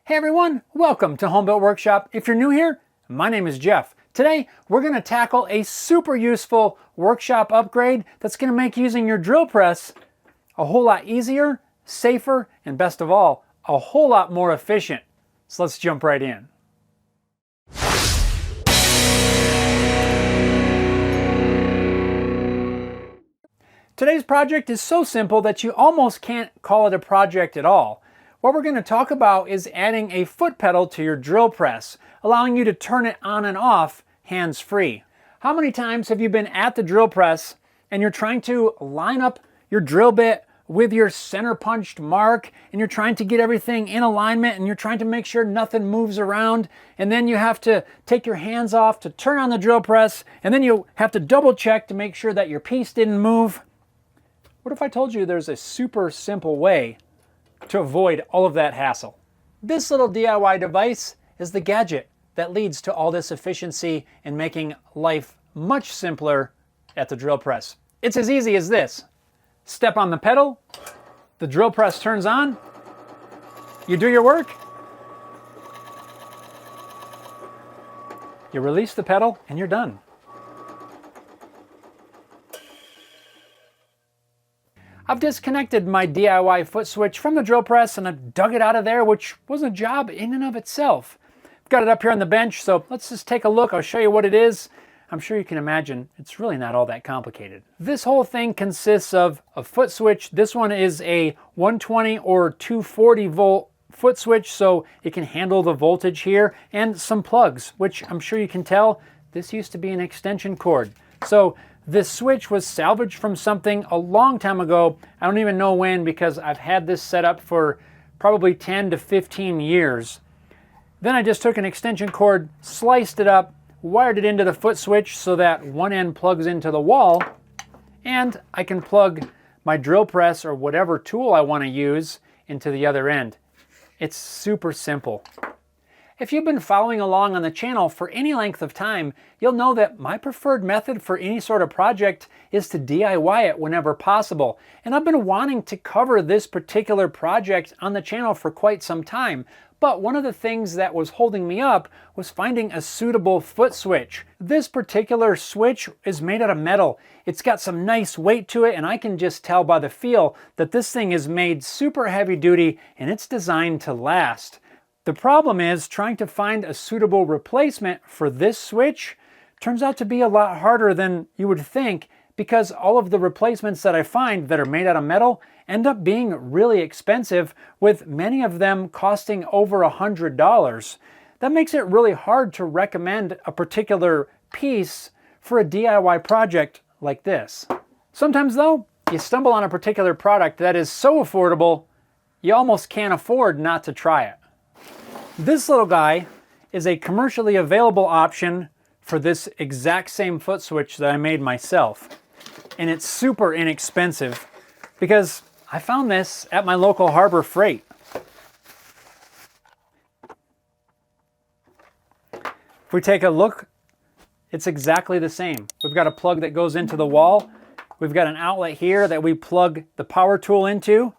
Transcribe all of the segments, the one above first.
Hey everyone, welcome to Home Built Workshop. If you're new here, my name is Jeff. Today, we're going to tackle a super useful workshop upgrade that's going to make using your drill press a whole lot easier, safer, and best of all, a whole lot more efficient. So let's jump right in. Today's project is so simple that you almost can't call it a project at all. What we're going to talk about is adding a foot pedal to your drill press, allowing you to turn it on and off hands-free. How many times have you been at the drill press and you're trying to line up your drill bit with your center punched mark and you're trying to get everything in alignment and you're trying to make sure nothing moves around, and then you have to take your hands off to turn on the drill press, and then you have to double check to make sure that your piece didn't move? What if I told you there's a super simple way to avoid all of that hassle? This little DIY device is the gadget that leads to all this efficiency and making life much simpler at the drill press. It's as easy as this. Step on the pedal, the drill press turns on, you do your work, you release the pedal, and you're done. I've disconnected my DIY foot switch from the drill press and I've dug it out of there, which was a job in and of itself. I've got it up here on the bench, so let's just take a look. I'll show you what it is. I'm sure you can imagine it's really not all that complicated. This whole thing consists of a foot switch. This one is a 120 or 240 volt foot switch, so it can handle the voltage here, and some plugs, which I'm sure you can tell this used to be an extension cord. So this switch was salvaged from something a long time ago. I don't even know when, because I've had this set up for probably 10 to 15 years. Then I just took an extension cord, sliced it up, wired it into the foot switch so that one end plugs into the wall, and I can plug my drill press or whatever tool I want to use into the other end. It's super simple. If you've been following along on the channel for any length of time, you'll know that my preferred method for any sort of project is to DIY it whenever possible. And I've been wanting to cover this particular project on the channel for quite some time. But one of the things that was holding me up was finding a suitable foot switch. This particular switch is made out of metal. It's got some nice weight to it, and I can just tell by the feel that this thing is made super heavy duty and it's designed to last. The problem is trying to find a suitable replacement for this switch turns out to be a lot harder than you would think, because all of the replacements that I find that are made out of metal end up being really expensive, with many of them costing over $100. That makes it really hard to recommend a particular piece for a DIY project like this. Sometimes though, you stumble on a particular product that is so affordable, you almost can't afford not to try it. This little guy is a commercially available option for this exact same foot switch that I made myself. And it's super inexpensive because I found this at my local Harbor Freight. If we take a look, it's exactly the same. We've got a plug that goes into the wall. We've got an outlet here that we plug the power tool into,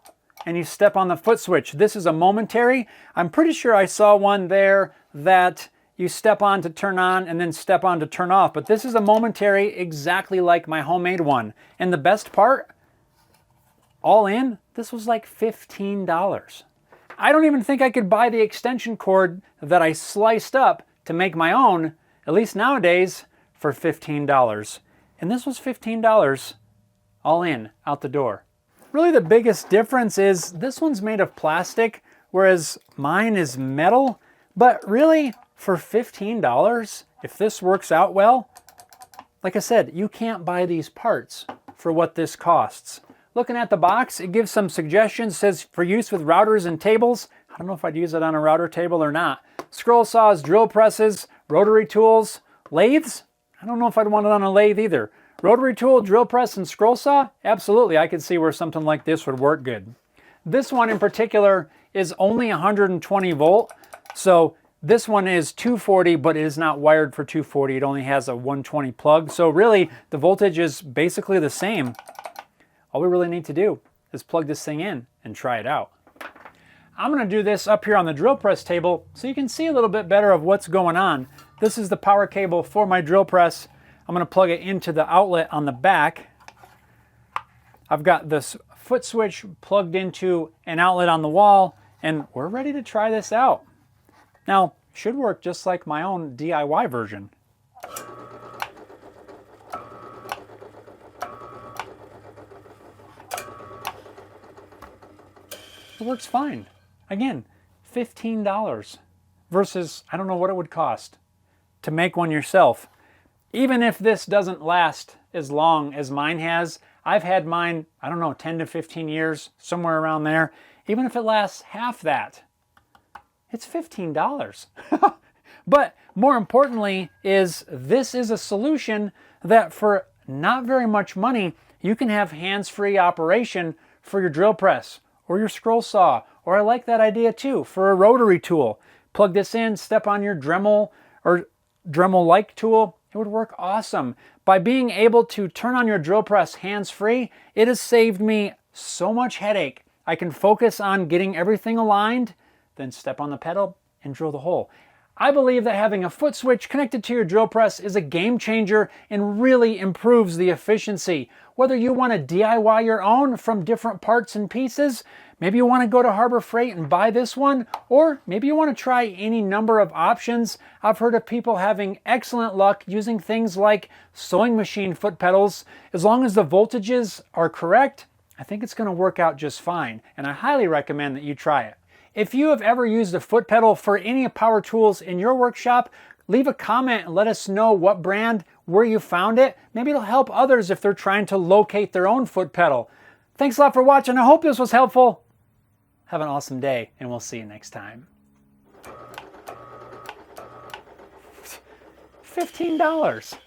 and you step on the foot switch. This is a momentary. I'm pretty sure I saw one there that you step on to turn on and then step on to turn off. But this is a momentary, exactly like my homemade one. And the best part, all in, this was like $15. I don't even think I could buy the extension cord that I sliced up to make my own, at least nowadays, for $15. And this was $15 all in, out the door. Really the biggest difference is this one's made of plastic, whereas mine is metal. But really, for $15, if this works out well, like I said, you can't buy these parts for what this costs. Looking at the box, it gives some suggestions. It says for use with routers and tables. I don't know if I'd use it on a router table or not. Scroll saws, drill presses, rotary tools, lathes. I don't know if I'd want it on a lathe either. Rotary tool, drill press, and scroll saw? Absolutely, I could see where something like this would work good. This one in particular is only 120 volt, so this one is 240, but it is not wired for 240. It only has a 120 plug, so really the voltage is basically the same. All we really need to do is plug this thing in and try it out. I'm going to do this up here on the drill press table so you can see a little bit better of what's going on. This is the power cable for my drill press. I'm going to plug it into the outlet on the back. I've got this foot switch plugged into an outlet on the wall, and we're ready to try this out. Now, it should work just like my own DIY version. It works fine. Again, $15 versus I don't know what it would cost to make one yourself. Even if this doesn't last as long as mine has, I've had mine, I don't know, 10 to 15 years, somewhere around there. Even if it lasts half that, it's $15. But more importantly is this is a solution that for not very much money, you can have hands-free operation for your drill press or your scroll saw, or I like that idea too, for a rotary tool. Plug this in, step on your Dremel or Dremel-like tool, it would work awesome. By being able to turn on your drill press hands-free, it has saved me so much headache. I can focus on getting everything aligned, then step on the pedal and drill the hole. I believe that having a foot switch connected to your drill press is a game changer and really improves the efficiency. Whether you want to DIY your own from different parts and pieces, maybe you want to go to Harbor Freight and buy this one, or maybe you want to try any number of options. I've heard of people having excellent luck using things like sewing machine foot pedals. As long as the voltages are correct, I think it's going to work out just fine, and I highly recommend that you try it. If you have ever used a foot pedal for any power tools in your workshop, leave a comment and let us know what brand, where you found it. Maybe it'll help others if they're trying to locate their own foot pedal. Thanks a lot for watching. I hope this was helpful. Have an awesome day, and we'll see you next time. $15.